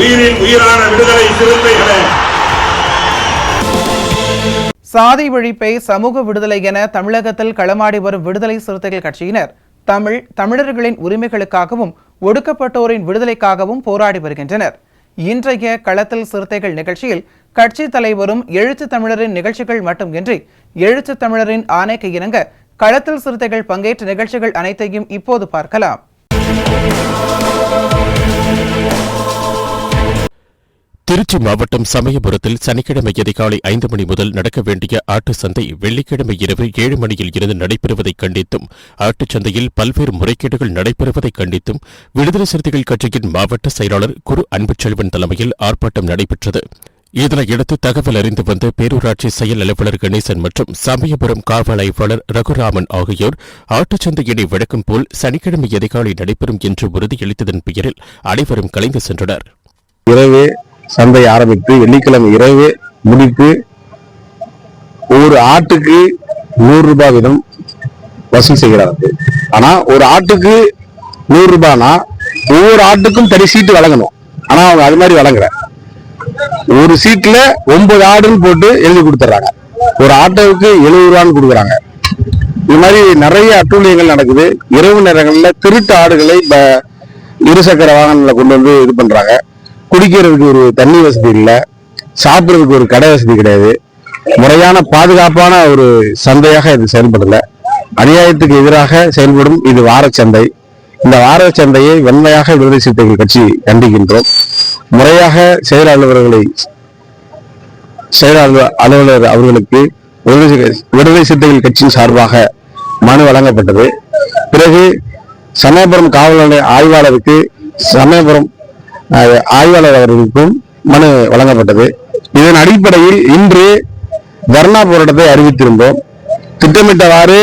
உயிரின் உயிரான விடுதலை சிறுத்தைகளே. சாதி ஒழிப்பை சமூக விடுதலை என தமிழகத்தில் களமாடி வரும் விடுதலை சிறுத்தைகள் கட்சியினர் தமிழர்களின் உரிமைகளுக்காகவும் ஒடுக்கப்பட்டோரின் விடுதலைக்காகவும் போராடி வருகின்றனர். இன்றைய களத்தில் சிறுத்தைகள் நிகழ்ச்சியில் கட்சி தலைவரும் எழுத்து தமிழரின் நிகழ்ச்சிகள் மட்டுமின்றி எழுத்து தமிழரின் ஆணைக்கு இணங்க களத்தில் சிறுத்தைகள் பங்கேற்ற நிகழ்ச்சிகள் அனைத்தையும் இப்போது பார்க்கலாம். திருச்சி மாவட்டம் சமயபுரத்தில் சனிக்கிழமை அதிகாலை 5 மணி முதல் நடக்க வேண்டிய ஆட்டு சந்தை வெள்ளிக்கிழமை இரவு 7 மணியில் இருந்து நடைபெறுவதை கண்டித்தும் ஆட்டுச் சந்தையில் பல்வேறு முறைகேடுகள் நடைபெறுவதை கண்டித்தும் விடுதலை சிறுத்தைகள் கட்சியின் மாவட்ட செயலாளர் குரு அன்புச்செல்வன் தலைமையில் ஆர்ப்பாட்டம் நடைபெற்றது. இதனையடுத்து தகவல் அறிந்து வந்த பேரூராட்சி செயல் அலுவலர் கணேசன் மற்றும் சமயபுரம் காவல் ஆய்வாளர் ரகுராமன் ஆகியோர் ஆட்டுச்சந்தையினை வழக்கம் போல் சனிக்கிழமை அதிகாலை நடைபெறும் என்று உறுதியளித்ததன் பெயரில் அனைவரும் கலைந்து சென்றனர். சந்தை ஆரம்பித்து வெள்ளிக்கிழமை இரவு முடித்து ஒவ்வொரு ஆட்டுக்கு 100 ரூபாய் வீதம் வசூல் செய்கிறார்கள். ஆனா ஒரு ஆட்டுக்கு 100 ரூபாய்னா ஒவ்வொரு ஆட்டுக்கும் தனி சீட்டு வழங்கணும். ஆனா அவங்க அது மாதிரி வழங்குற ஒரு சீட்ல 9 ஆடுன்னு போட்டு எழுதி கொடுத்துறாங்க. ஒரு ஆட்டோவுக்கு 70 ரூபான்னு கொடுக்குறாங்க. இது மாதிரி நிறைய அட்டூழியங்கள் நடக்குது. இரவு நேரங்கள்ல திருட்டு ஆடுகளை இருசக்கர வாகனங்களை கொண்டு வந்து இது பண்றாங்க. குடிக்கிறதுக்கு ஒரு தண்ணி வசதி இல்லை, சாப்பிட்றதுக்கு ஒரு கடை வசதி கிடையாது. முறையான பாதுகாப்பான ஒரு சந்தையாக இது செயல்படல. அநியாயத்துக்கு எதிராக செயல்படும் இது வாரச்சந்தை. இந்த வாரச்சந்தையை வன்மையாக விடுதலை சிறுத்தைகள் கட்சி கண்டிக்கின்றோம். முறையாக செயல் அலுவலர் அவர்களுக்கு விடுதலை சிறுத்தைகள் கட்சியின் சார்பாக மனு வழங்கப்பட்டது. பிறகு சமயபுரம் காவல் ஆய்வாளருக்கு சமயபுரம் ஆய்வாளர் அவர்களுக்கும் மனு வழங்கப்பட்டது. இதன் அடிப்படையில் இன்று தர்ணா போராட்டத்தை அறிவித்திருந்தோம். திட்டமிட்டவாறு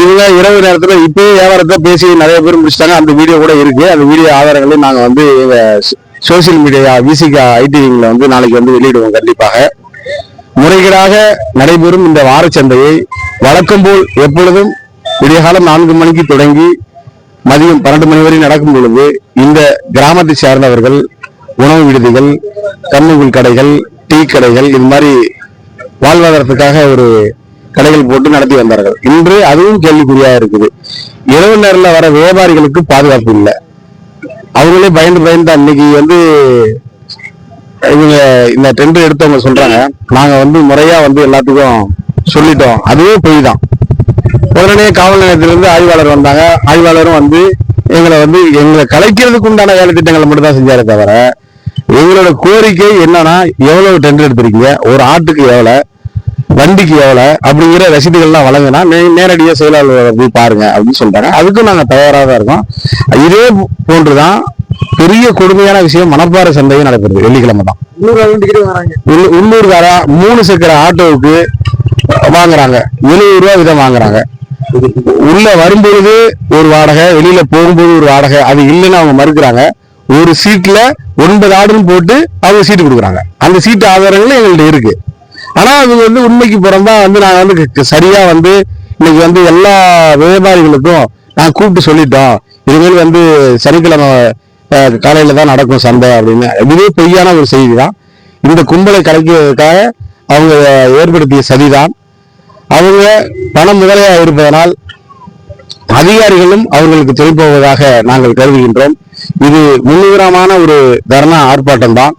இவங்க இரவு நேரத்தில் இப்பயே வியாபாரத்தை பேசி நிறைய பேர் முடிச்சிட்டாங்க. அந்த வீடியோ கூட இருக்கு. அந்த வீடியோ ஆதாரங்களை நாங்கள் வந்து சோசியல் மீடியா விசிகா ஐடிவிங்ல வந்து நாளைக்கு வந்து வெளியிடுவோம். கண்டிப்பாக முறைகேடாக நடைபெறும் இந்த வாரச்சந்தையை வழக்கம் போல் எப்பொழுதும் விடியகாலம் 4 மணிக்கு தொடங்கி மதியம் 12 மணி வரை நடக்கும் பொழுது இந்த கிராமத்தை சார்ந்தவர்கள் உணவு விடுதிகள், கண்ணுகுள் கடைகள், டீ கடைகள், இது மாதிரி வாழ்வாதாரத்துக்காக ஒரு கடைகள் போட்டு நடத்தி வந்தார்கள். இன்று அதுவும் கேள்விக்குறியாக இருக்குது. இரவு நேரில் வர வியாபாரிகளுக்கு பாதுகாப்பு இல்லை. அவங்களே பயந்து அன்னைக்கு வந்து இவங்க இந்த டெண்டர் எடுத்தவங்க சொல்றாங்க, நாங்க வந்து முறையா வந்து எல்லாத்துக்கும் சொல்லிட்டோம். அதுவே பொய் தான். உடனே காவல் நிலையத்திலிருந்து ஆய்வாளர் வந்தாங்க. ஆய்வாளரும் வந்து எங்களை கலைக்கிறதுக்கு உண்டான வேலை திட்டங்களை மட்டும் தான் செஞ்சாரே தவிர எங்களோட கோரிக்கை என்னன்னா, எவ்வளவு டெண்டர் எடுத்திருக்கீங்க, ஒரு ஆட்டுக்கு எவ்வளவு, வண்டிக்கு எவ்வளவு அப்படிங்கிற ரசீதுகள்லாம் வழங்கினா நேரடியாக செயலாளர் போய் பாருங்க அப்படின்னு சொல்றாங்க. அதுக்கும் நாங்க தயாராக தான் இருக்கோம். இதே போன்றுதான் பெரிய கொடுமையான விஷயம் மணப்பாறை சந்தையும் நடக்கிறது. வெள்ளிக்கிழமை தான் உள்ளூர்காரா 3 சக்கர ஆட்டோவுக்கு வாங்குறாங்க, 70 ரூபாய் வீதம் வாங்குறாங்க. உள்ள வரும்பொழுது ஒரு வாடகை, வெளியில போகும்போது ஒரு வாடகை. அது இல்லைன்னு அவங்க மறுக்கிறாங்க. ஒரு சீட்ல 9 ஆடுன்னு போட்டு அவங்க சீட்டு கொடுக்குறாங்க. அந்த சீட்டு ஆதாரங்கள் எங்கள்கிட்ட இருக்கு. ஆனா அது வந்து உண்மைக்கு புறம்பா வந்து நாங்க வந்து சரியா வந்து இன்னைக்கு வந்து எல்லா வியாபாரிகளுக்கும் நாங்க கூப்பிட்டு சொல்லிட்டோம், இனிமேல் வந்து சனிக்கிழமை காலையில தான் நடக்கும் சந்தை அப்படின்னு. இதுவே பொய்யான ஒரு செய்தி தான். இந்த கும்பலை கலைக்கிறதுக்காக அவங்க ஏற்படுத்திய சதிதான். அவங்க பணம் முதலையாக இருப்பதனால் அதிகாரிகளும் அவர்களுக்கு தெரிவிப்பதாக நாங்கள் கருதுகின்றோம். இது முன்னுதாரணமான ஒரு தர்ணா ஆர்ப்பாட்டம் தான்.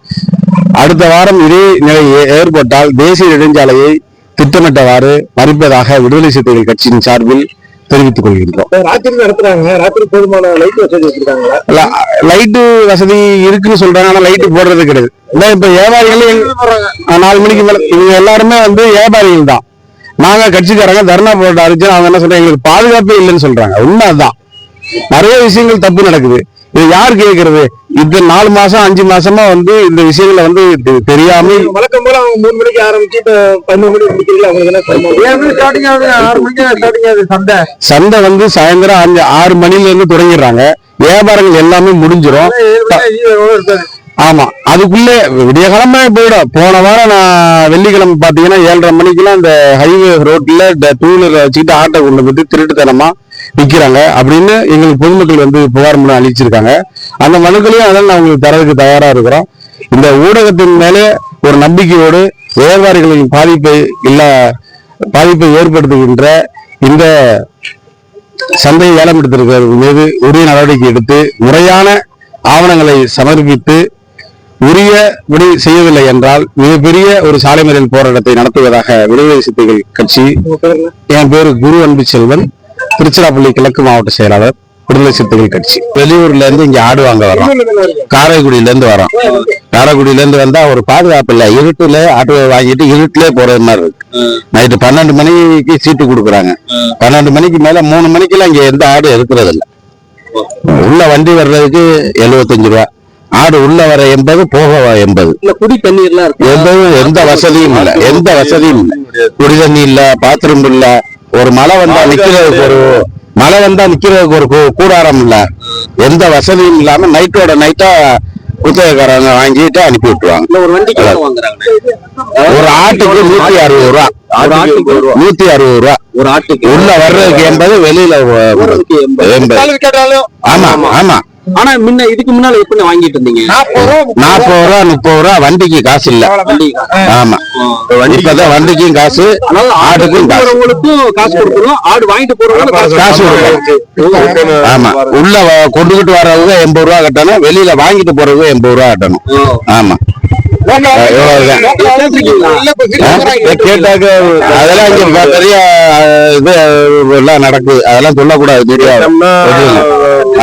அடுத்த வாரம் இதே நிலை ஏற்பட்டால் தேசிய நெடுஞ்சாலையை திட்டமிட்டவாறு மறிப்பதாக விடுதலை சிறுத்தைகள் கட்சியின் சார்பில் தெரிவித்துக் கொள்கின்றோம். ராத்திரி நடத்துறாங்க. ராத்திரி போதுமான லைட் வசதி வச்சிருக்காங்களா? லைட்டு வசதி இருக்குன்னு சொல்றாங்க. ஆனா லைட்டு போடுறது கிடையாது. இப்ப வியாபாரிகள் 4 மணிக்கு மேல இவங்க எல்லாருமே வந்து வியாபாரிகள் தான். நாங்க கட்சிக்காரங்க தர்ணா போட்ட அறிக்கை அவங்க என்ன சொல்றாங்க, எங்களுக்கு பாதுகாப்பே இல்லைன்னு சொல்றாங்க. உண்மை அதுதான். நிறைய விஷயங்கள் தப்பு நடக்குது. இது யார் கேட்கறது? இது 4 மாசம் 5 மாசமா இந்த விஷயங்களை தெரியாம வழக்கம் போல அவங்க 3 மணிக்கு ஆரம்பிச்சு இப்ப 11 மணிக்கு முடிக்கிறீங்களா? அவங்க என்ன ஸ்டார்டிங் ஆகுது 6 மணிக்கு ஸ்டார்டிங் ஆகுது சந்தை சாயந்தரம் 6 மணில இருந்து தொடங்கிடுறாங்க. வியாபாரங்கள் எல்லாமே முடிஞ்சிடும். ஆமா, அதுக்குள்ளே விடிய கிழமை போயிடும். போன வாரம் நான் வெள்ளிக்கிழமை பாத்தீங்கன்னா 7:30 மணிக்கெல்லாம் அந்த ஹைவே ரோட்ல 2 வீலர் வச்சுக்கிட்டு ஆட்டோ கொண்டு போட்டு திருட்டுத்தனமா விற்கிறாங்க அப்படின்னு எங்களுக்கு பொதுமக்கள் புகார் மனு அளிச்சிருக்காங்க. அந்த மனுக்களையும் அதெல்லாம் நான் உங்களுக்கு தரதுக்கு தயாரா இருக்கிறோம். இந்த ஊடகத்தின் மேலே ஒரு நம்பிக்கையோடு வியாபாரிகளின் பாதிப்பை ஏற்படுத்துகின்ற இந்த சந்தையை ஏலம் எடுத்திருக்கிறது மீது உரிய நடவடிக்கை எடுத்து முறையான ஆவணங்களை சமர்ப்பித்து உரியபடி செய்யவில்லை என்றால் மிகப்பெரிய ஒரு சாலை மறியல் போராட்டத்தை நடத்துவதாக விடுதலை சிறுத்தைகள் கட்சி. என் பேரு குரு அன்பு செல்வன், திருச்சிராப்பள்ளி கிழக்கு மாவட்ட செயலாளர், விடுதலை சிறுத்தைகள் கட்சி. வெளியூர்ல இருந்து இங்க ஆடு வாங்க வரோம். காரைக்குடியில இருந்து வரோம். காரைக்குடியில இருந்து வந்தா ஒரு பாதுகாப்பு இல்ல, இருட்டுல ஆட்டோ வாங்கிட்டு இருட்டுல போறது மாதிரி இருக்கு. நைட்டு 12 மணிக்கு சீட்டு கொடுக்குறாங்க. 12 மணிக்கு மேல 3 மணிக்கெல்லாம் இங்க எந்த ஆடு இருக்கிறது இல்ல. உள்ள வண்டி வர்றதுக்கு 75 ரூபா, ஆடு உள்ள வர 80, போக 80. குடி தண்ணீர்லாம் இருக்கு, எந்த வசதியும் இல்ல. குடி தண்ணி இல்ல, பாத்ரூம் இல்ல. ஒரு மழை வந்தா நிக்கிறதுக்கு ஒரு கூடாரம் இல்ல. எந்த வசதியும் இல்லாம நைட்டா புத்தகக்காரங்க வாங்கிட்டு அனுப்பி விட்டுருவாங்க. ஒரு வண்டிக்கு ஒரு ஆட்டுக்கு 160 ரூபா. 160 ரூபா ஒரு ஆட்டுக்கு. உள்ள வர்றதுக்கு 80, வெளியில 80. ஆமா. ஆனா இதுக்கு முன்னால எப்படி வாங்கிட்டு இருந்தீங்க? 40 ரூபா 30 ரூபா வண்டிக்கு காசு இல்ல. ஆமா, இப்பதான் வண்டிக்கும் காசு, ஆட்டுக்கும் காசு கொடுக்கணும். ஆடு வாங்கிட்டு போறவங்க காசு கொடுக்கணும். ஆமா, உள்ள கொண்டுகிட்டு வர்றவங்க 80 ரூபா கட்டணும், வெளியில வாங்கிட்டு போறவங்க 80 ரூபா கட்டணும். ஆமா, கேட்டாக்க அதெல்லாம் இங்க பெரிய இது எல்லாம் நடக்குது. அதெல்லாம் சொல்லக்கூடாது மீடியா.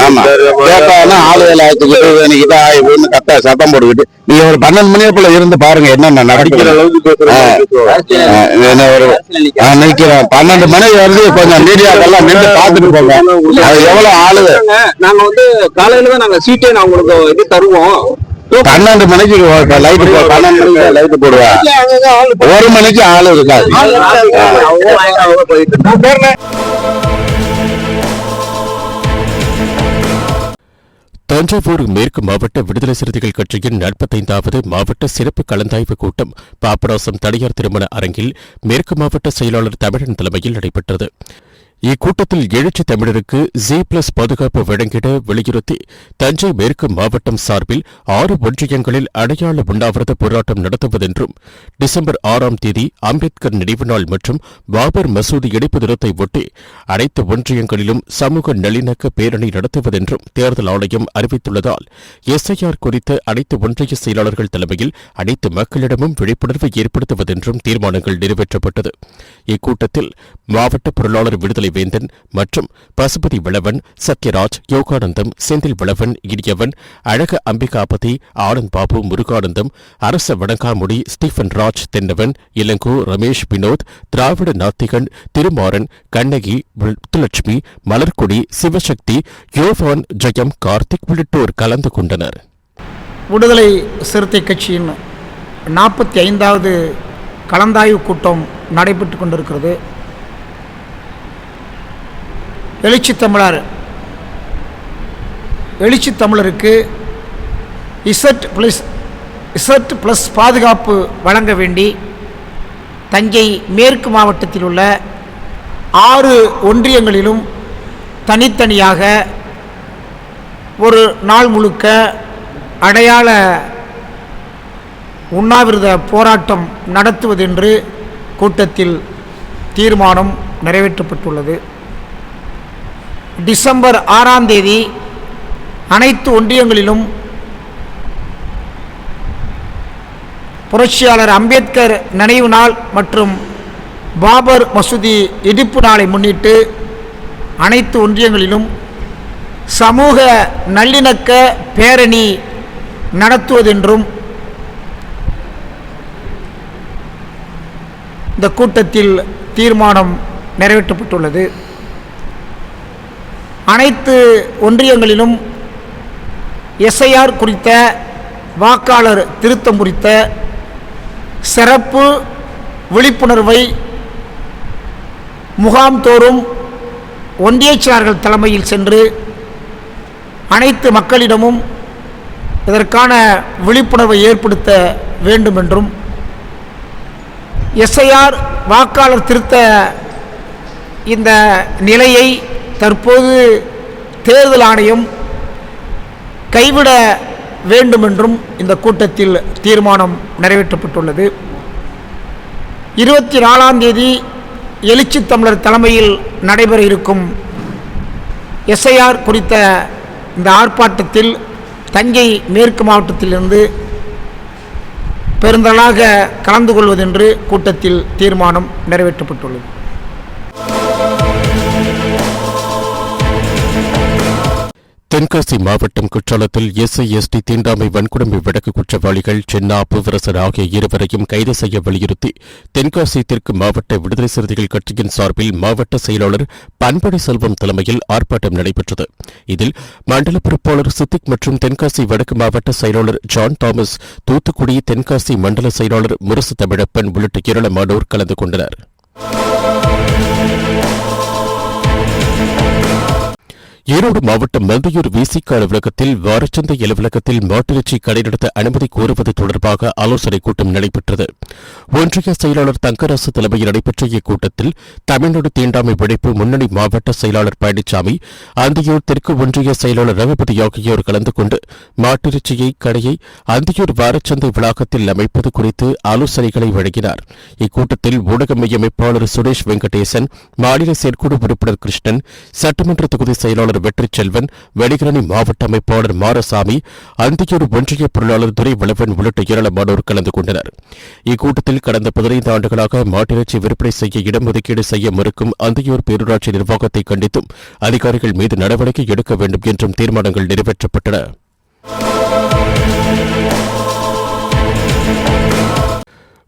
ஆமா, கேட்டாங்கன்னா ஆளுகளை ஆயிடுச்சுக்கிட்டு கத்த சத்தம் போட்டுக்கிட்டு நீங்க ஒரு 12 மணி போல இருந்து பாருங்க என்னென்ன நடக்கிற அளவுக்கு நிக்கிறோம். 12 மணி கொஞ்சம் மீடியாக்கெல்லாம் நின்று பாத்துட்டு போங்க. அது எவ்வளவு ஆளுங்க. நாங்க காலையில நாங்க சீட்டே நான் உங்களுக்கு இது தருவோம். 12 மணிக்கு லைட் 12 மணிக்கு லைட் போடுவா. 1 மணிக்கு ஆளு இருக்காது. தஞ்சாவூர் மேற்கு மாவட்ட விடுதலை சிறுத்தைகள் கட்சியின் 45வது மாவட்ட சிறப்பு கலந்தாய்வு கூட்டம் பாபநாசம் தனியார் திருமண அரங்கில் மேற்கு மாவட்ட செயலாளர் தமிழன் தலைமையில் நடைபெற்றது. இக்கூட்டத்தில் எழுச்சி தமிழருக்கு G+ பாதுகாப்பு வழங்கிட வலியுறுத்தி தஞ்சை மேற்கு மாவட்டம் சார்பில் 6 ஒன்றியங்களில் அடையாள உண்ணாவிரத போராட்டம் நடத்துவதென்றும், டிசம்பர் 6ஆம் தேதி அம்பேத்கர் நினைவு நாள் மற்றும் பாபர் மசூதி இடிப்பு தினத்தை ஒட்டி அனைத்து ஒன்றியங்களிலும் சமூக நல்லிணக்க பேரணி நடத்துவதென்றும் தேர்தல் ஆணையம் அறிவித்துள்ளதால் SIR குறித்த அனைத்து ஒன்றிய செயலாளர்கள் தலைமையில் அனைத்து மக்களிடமும் விழிப்புணர்வை ஏற்படுத்துவதென்றும் தீர்மானங்கள் நிறைவேற்றப்பட்டது. இக்கூட்டத்தில் மாவட்ட பொருளாளர் விடுதலை வேந்தன் மற்றும் பசுபதி விளவன், சத்யராஜ், யோகானந்தம், செந்தில் விளவன், இடியவன், அழக அம்பிகாபதி, ஆனந்த் பாபு, முருகானந்தம், அரச வடங்காமுடி, ஸ்டீபன் ராஜ், தென்னவன், இளங்கோ, ரமேஷ், வினோத், திராவிட நாத்திகன், திருமாறன், கண்ணகி, முத்துலட்சுமி, மலர்கொடி, சிவசக்தி, யோவான், ஜெயம், கார்த்திக் உள்ளிட்டோர் கலந்து கொண்டனர். விடுதலை சிறுத்தை கட்சியின் 45வது கலந்தாய்வு கூட்டம் நடைபெற்று கொண்டிருக்கிறது. எழுச்சி தமிழருக்கு Z+ பாதுகாப்பு வழங்க வேண்டி தஞ்சை மேற்கு மாவட்டத்தில் உள்ள 6 ஒன்றியங்களிலும் தனித்தனியாக ஒரு நாள் முழுக்க அடையாள உண்ணாவிரத போராட்டம் நடத்துவதென்று கூட்டத்தில் தீர்மானம் நிறைவேற்றப்பட்டுள்ளது. டிசம்பர் 6ஆம் தேதி அனைத்து ஒன்றியங்களிலும் புரட்சியாளர் அம்பேத்கர் நினைவு நாள் மற்றும் பாபர் மசூதி இடிப்பு நாளை முன்னிட்டு அனைத்து ஒன்றியங்களிலும் சமூக நல்லிணக்க பேரணி நடத்துவதென்றும் இந்த கூட்டத்தில் தீர்மானம் நிறைவேற்றப்பட்டுள்ளது. அனைத்து ஒன்றியங்களிலும் எஸ்ஐஆர் குறித்த வாக்காளர் திருத்தம் குறித்த சிறப்பு விழிப்புணர்வை முகாம்தோறும் ஒன்றிய செயலாளர்கள் தலைமையில் சென்று அனைத்து மக்களிடமும் இதற்கான விழிப்புணர்வை ஏற்படுத்த வேண்டும் என்றும், எஸ்ஐஆர் வாக்காளர் திருத்த இந்த நிலையை தற்போது தேர்தல் ஆணையம் கைவிட வேண்டும் என்றும் இந்த கூட்டத்தில் தீர்மானம் நிறைவேற்றப்பட்டுள்ளது. 24ஆம் தேதி எழுச்சி தமிழர் தலைமையில் நடைபெற இருக்கும் எஸ்ஐஆர் குறித்த இந்த ஆர்ப்பாட்டத்தில் தஞ்சை மேற்கு மாவட்டத்திலிருந்து பெருந்தளாக கலந்து கொள்வதென்று கூட்டத்தில் தீர்மானம் நிறைவேற்றப்பட்டுள்ளது. தென்காசி மாவட்டம் குற்றாலத்தில் எஸ்சி/எஸ்டி தீண்டாமை வன்கொடுமை வழக்கு குற்றவாளிகள் சின்னா பூவரசன் ஆகிய இருவரையும் கைது செய்ய வலியுறுத்தி தென்காசி தெற்கு மாவட்ட விடுதலை சிறுத்தைகள் கட்சியின் சார்பில் மாவட்ட செயலாளர் பண்படி செல்வம் தலைமையில் ஆர்ப்பாட்டம் நடைபெற்றது. இதில் மண்டல பொறுப்பாளர் சித்திக் மற்றும் தென்காசி வடக்கு மாவட்ட செயலாளர் ஜான் தாமஸ், தூத்துக்குடி தென்காசி மண்டல செயலாளர் முரசு தமிழப்பன் உள்ளிட்ட ஏராளமானோர் கலந்து கொண்டனர். ஈரோடு மாவட்டம் மந்தையூர் விசிக அலுவலகத்தில் வாரச்சந்தை அலுவலகத்தில் மாட்டிறைச்சி கடை நடத்த அனுமதி கோருவது தொடர்பாக ஆலோசனைக் கூட்டம் நடைபெற்றது. ஒன்றிய செயலாளர் தங்கராசு தலைமையில் நடைபெற்ற இக்கூட்டத்தில் தமிழ்நாடு தீண்டாமை ஒழிப்பு முன்னணி மாவட்ட செயலாளர் பழனிசாமி, அந்தியூர் தெற்கு ஒன்றிய செயலாளர் ரகுபதி ஆகியோர் கலந்து கொண்டு மாட்டிறைச்சியை கடையை அந்தியூர் வாரச்சந்தை வளாகத்தில் அமைப்பது குறித்து ஆலோசனைகளை வழங்கினார். இக்கூட்டத்தில் ஊடக மைய அமைப்பாளர் சுரேஷ் வெங்கடேசன், மாநில செயற்குழு உறுப்பினர் கிருஷ்ணன், சட்டமன்ற தொகுதி செயலாளர் வெற்றி செல்வன், வெடிகரணி மாவட்ட அமைப்பாளர் மாரசாமி, அந்தியூர் ஒன்றிய பொருளாளர் துரை வளவன் உள்ளிட்ட ஏராளமானோர் கலந்து கொண்டனர். இக்கூட்டத்தில் கடந்த 15 ஆண்டுகளாக மாட்டிறைச்சி விற்பனை செய்ய இடஒதுக்கீடு செய்ய மறுக்கும் அந்தியூர் பேரூராட்சி நிர்வாகத்தை கண்டித்தும் அதிகாரிகள் மீது நடவடிக்கை எடுக்க வேண்டும் என்றும் தீர்மானங்கள் நிறைவேற்றப்பட்டன.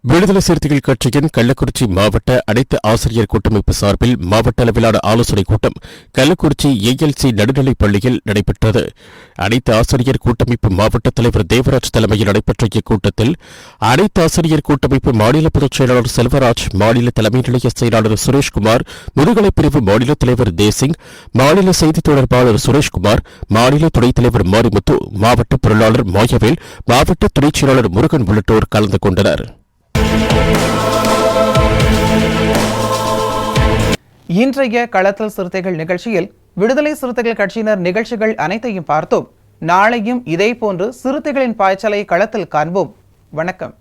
விடுதலை சிறுத்தைகள் கட்சியின் கள்ளக்குறிச்சி மாவட்ட அனைத்து ஆசிரியர் கூட்டமைப்பு சார்பில் மாவட்ட அளவிலான ஆலோசனைக் கூட்டம் கள்ளக்குறிச்சி ஏஎல்சி நடுநிலைப் பள்ளியில் நடைபெற்றது. அனைத்து ஆசிரியர் கூட்டமைப்பு மாவட்ட தலைவர் தேவராஜ் தலைமையில் நடைபெற்ற இக்கூட்டத்தில் அனைத்து ஆசிரியர் கூட்டமைப்பு மாநில பொதுச் செயலாளர் செல்வராஜ், மாநில தலைமை நிலைய செயலாளர் சுரேஷ்குமார், முதுகலை பிரிவு மாநில தலைவர் தேசிங், மாநில செய்தி தொடர்பாளர் சுரேஷ்குமார், மாநில துணைத் தலைவர் மாரிமுத்து, மாவட்ட பொருளாளர் மாயவேல், மாவட்ட துணைச் செயலாளர் முருகன் உள்ளிட்டோர் கலந்து கொண்டனர். இன்றைய களத்தல் சிறுத்தைகள் நிகழ்ச்சியில் விடுதலை சிறுத்தைகள் கட்சியினர் நிகழ்ச்சிகள் அனைத்தையும் பார்த்தோம். நாளையும் இதேபோன்று சிறுத்தைகளின் பாய்ச்சலை களத்தில் காண்போம். வணக்கம்.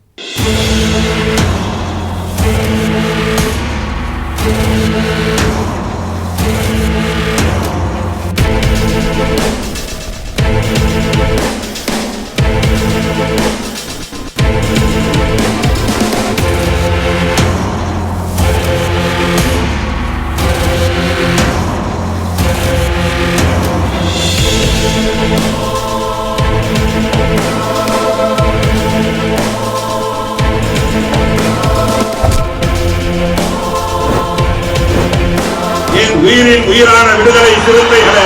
உயிரின் உயிரான விடுதலை சிறுத்தைகளே,